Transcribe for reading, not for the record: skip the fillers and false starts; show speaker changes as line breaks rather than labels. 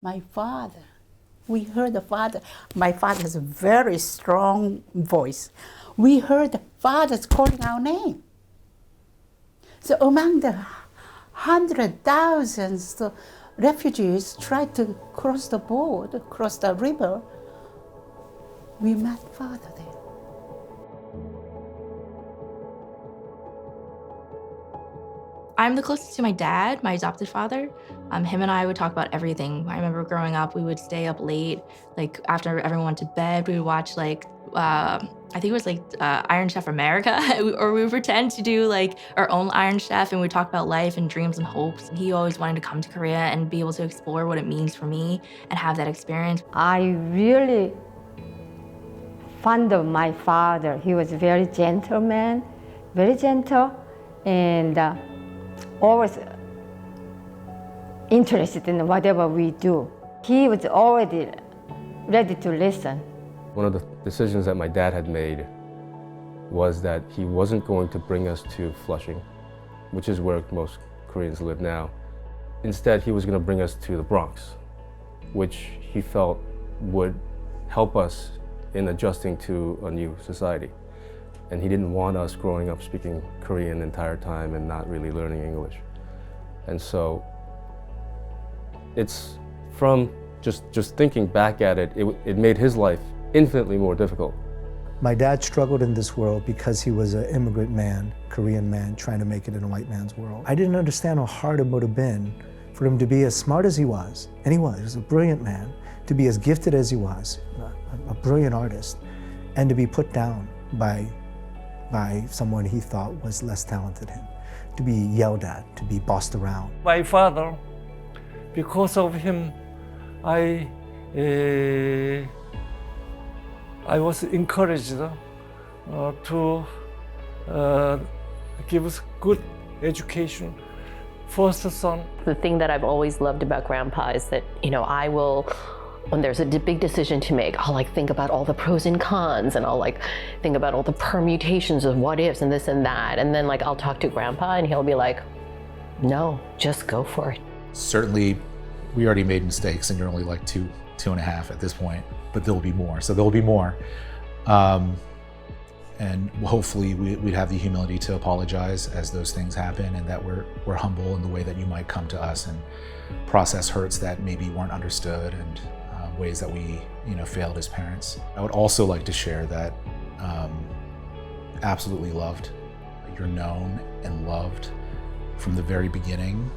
My father, we heard the father. My father has a very strong voice. We heard the fathers calling our name. So among the hundred thousands of refugees tried to cross the border, cross the river, we met father there.
I'm the closest to my dad, my adopted father. Him and I would talk about everything. I remember growing up, we would stay up late, like after everyone went to bed, we would watch I think it was Iron Chef America, or we would pretend to do like our own Iron Chef, and we'd talk about life and dreams and hopes. And he always wanted to come to Korea and be able to explore what it means for me and have that experience.
I really fond of my father. He was a very gentleman, very gentle, and always interested in whatever we do. He was already ready to listen.
One of the decisions that my dad had made was that he wasn't going to bring us to Flushing, which is where most Koreans live now. Instead, he was going to bring us to the Bronx, which he felt would help us in adjusting to a new society. And he didn't want us growing up speaking Korean the entire time and not really learning English. And so it's from just thinking back at it, it made his life infinitely more difficult.
My dad struggled in this world because he was an immigrant man, Korean man, trying to make it in a white man's world. I didn't understand how hard it would have been for him to be as smart as he was, and he was a brilliant man, to be as gifted as he was, a brilliant artist, and to be put down by someone he thought was less talented than him, to be yelled at, to be bossed around.
My father, because of him, I was encouraged to give us good education. First son.
The thing that I've always loved about Grandpa is that, I will, when there's a big decision to make, I'll think about all the pros and cons, and I'll think about all the permutations of what ifs and this and that. And then I'll talk to Grandpa and he'll be like, no, just go for it.
Certainly, we already made mistakes, and you're only two and a half at this point, but there'll be more. So there'll be more. And hopefully we'd have the humility to apologize as those things happen, and that we're humble in the way that you might come to us and process hurts that maybe weren't understood, and ways that we failed as parents. I would also like to share that absolutely loved. You're known and loved from the very beginning,